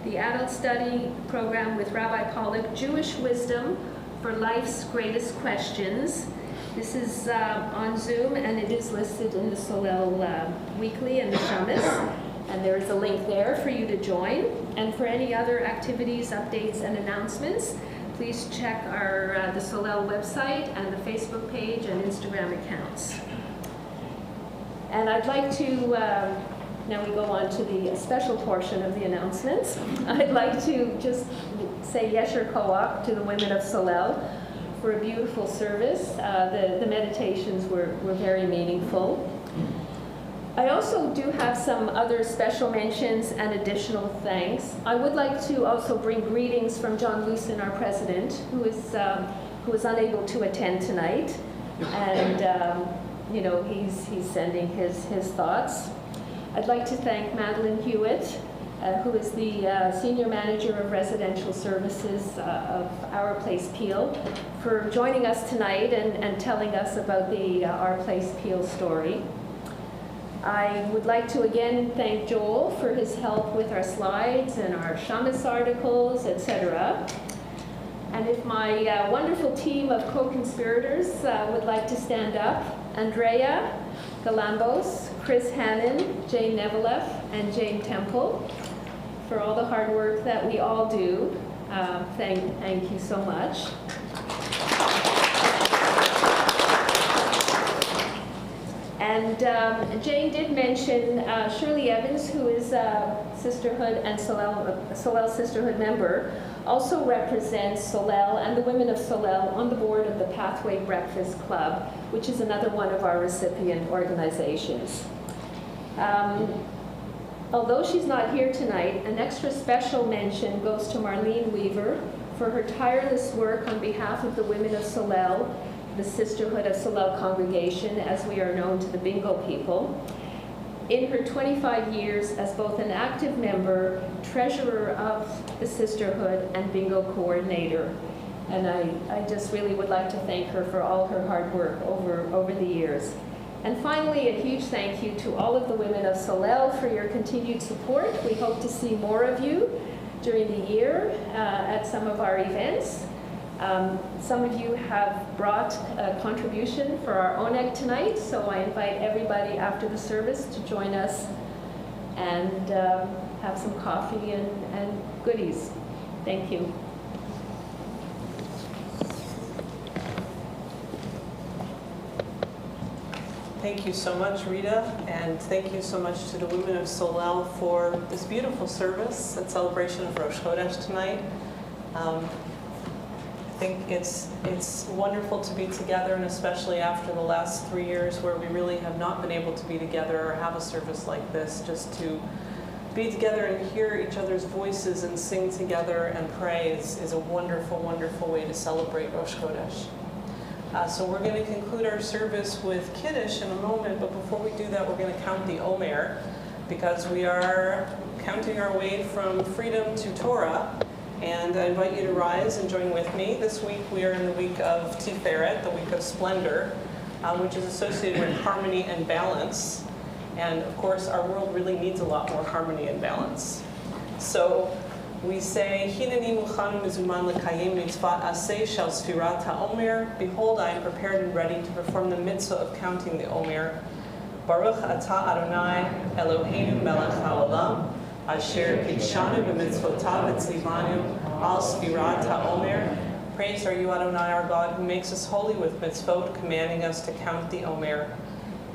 The adult study program with Rabbi Pollack, Jewish Wisdom for Life's Greatest Questions. This is on Zoom, and it is listed in the Solel Weekly and the Shabbos, and there is a link there for you to join. And for any other activities, updates, and announcements, please check the Solel website and the Facebook page and Instagram accounts. And I'd like to, now we go on to the special portion of the announcements. I'd like to just say Yesher Koach to the women of Solel for a beautiful service. The meditations were very meaningful. I also do have some other special mentions and additional thanks. I would like to also bring greetings from John Lucen, our president, who is unable to attend tonight. And he's sending his thoughts. I'd like to thank Madeline Hewitt, who is the Senior Manager of Residential Services of Our Place Peel, for joining us tonight and telling us about the Our Place Peel story. I would like to again thank Joel for his help with our slides and our Shabbos articles, etc. And if my wonderful team of co-conspirators would like to stand up, Andrea Galambos, Chris Hannon, Jane Nevileff, and Jane Temple, for all the hard work that we all do. Thank you so much. And Jane did mention Shirley Evans, who is a Sisterhood and Solel Sisterhood member, also represents Solel and the women of Solel on the board of the Pathway Breakfast Club, which is another one of our recipient organizations. Although she's not here tonight, an extra special mention goes to Marlene Weaver for her tireless work on behalf of the women of Solel, the Sisterhood of Solel Congregation, as we are known to the Bingo people, in her 25 years as both an active member, treasurer of the Sisterhood, and Bingo coordinator. And I just really would like to thank her for all her hard work over the years. And finally, a huge thank you to all of the women of Solel for your continued support. We hope to see more of you during the year at some of our events. Some of you have brought a contribution for our ONEG tonight, so I invite everybody after the service to join us and have some coffee and goodies. Thank you. Thank you so much, Rita, and thank you so much to the women of Solel for this beautiful service and celebration of Rosh Chodesh tonight. I think it's wonderful to be together, and especially after the last 3 years where we really have not been able to be together or have a service like this, just to be together and hear each other's voices and sing together and pray is a wonderful, wonderful way to celebrate Rosh Chodesh. So we're going to conclude our service with Kiddush in a moment, but before we do that, we're going to count the Omer, because we are counting our way from freedom to Torah. And I invite you to rise and join with me. This week we are in the week of Tiferet, the week of splendor, which is associated with harmony and balance. And of course, our world really needs a lot more harmony and balance. So we say, Hineni muchan mizuman l'kayim mitzvah aseh shel sfirat ha'omer. Behold, I am prepared and ready to perform the mitzvah of counting the Omer. Baruch atah Adonai Eloheinu melech ha'olam, asher kidshanu b'mitzvotav etzlivanu al sfirat ha'omer. Praised are you, Adonai, our God, who makes us holy with mitzvot, commanding us to count the Omer.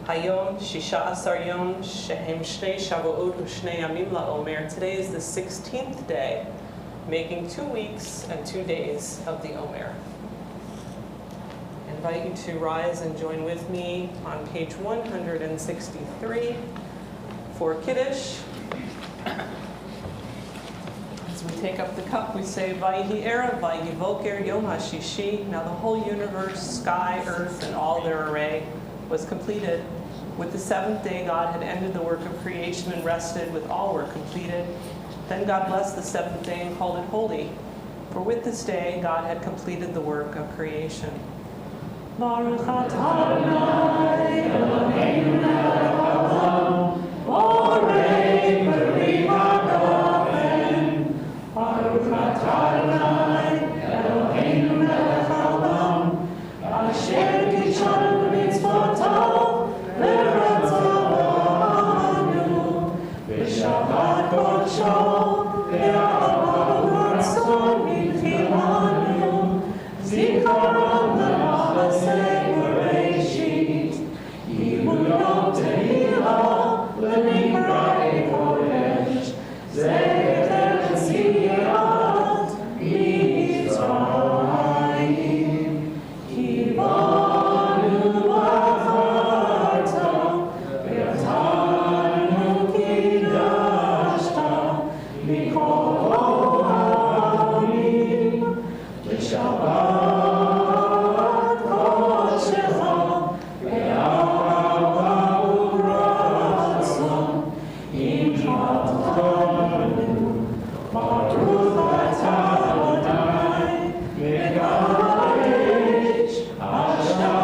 Hayom shisha asar yom shehem shnei shavuot u'shnei yamim la'omer. Today is the 16th day, making 2 weeks and 2 days of the Omer. I invite you to rise and join with me on page 163 for Kiddush. As we take up the cup, we say, Vayhi Erev, Vayhi Voker, Yom HaShishi. Now the whole universe, sky, earth, and all their array was completed. With the seventh day, God had ended the work of creation and rested with all work completed. Then God blessed the seventh day and called it holy, for with this day God had completed the work of creation. Baruch atah Adonai Eloheinu melech haolam, borei peri hagafen. Baruch atah Adonai Eloheinu melech haolam, asher kidshanu b'mitzvotav v'ratzanu v'shabbat kodsho v'ahavu ratzon b'tchilanu zikaron l'ma'aseh Bereshit Yihu Yom Tehillah l'mikra'ei kodesh zecher tziyat Mitzrayim Kibanu b'charta v'atanu kidashta mikol ha'amim l'shabbat kodeshecha ve'ahavu ratzon im chatanu Baruch atah Adonai Megaresh Hashem.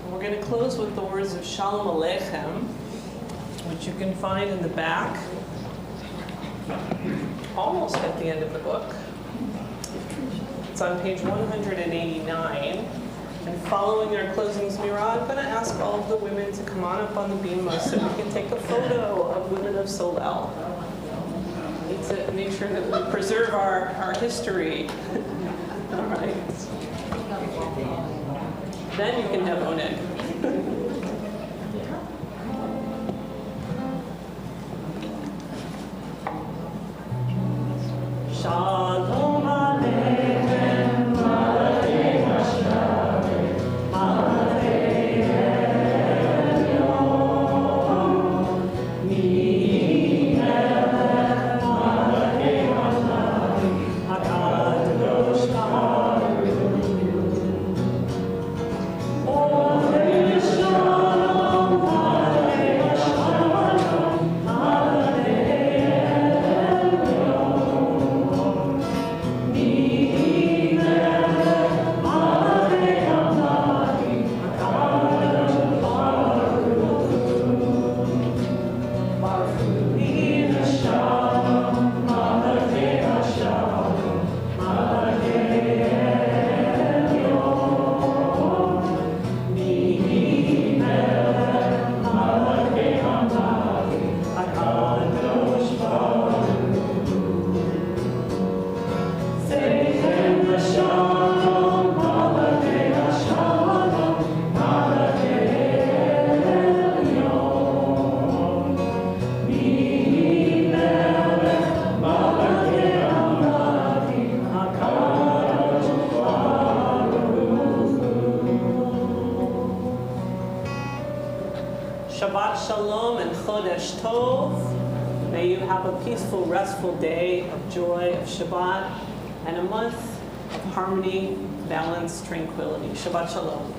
We're going to close with the words of Shalom Aleichem, which you can find in the back, almost at the end of the book. It's on page 189. And following our closing Zmira, I'm going to ask all of the women to come on up on the bima so we can take a photo of women of Solel. We need to make sure that we preserve our history. All right. Then you can have oneg. Shalom Aleichem, Malachei Hashem, Malachei Elyon, Melech Malachei Hashem, HaKadosh Baruch Hu. Oleh Shalom, Malachei Hashem, Malachei Shabbat Shalom and Chodesh Tov. May you have a peaceful, restful day of joy, of Shabbat, and a month of harmony, balance, tranquility. Shabbat Shalom.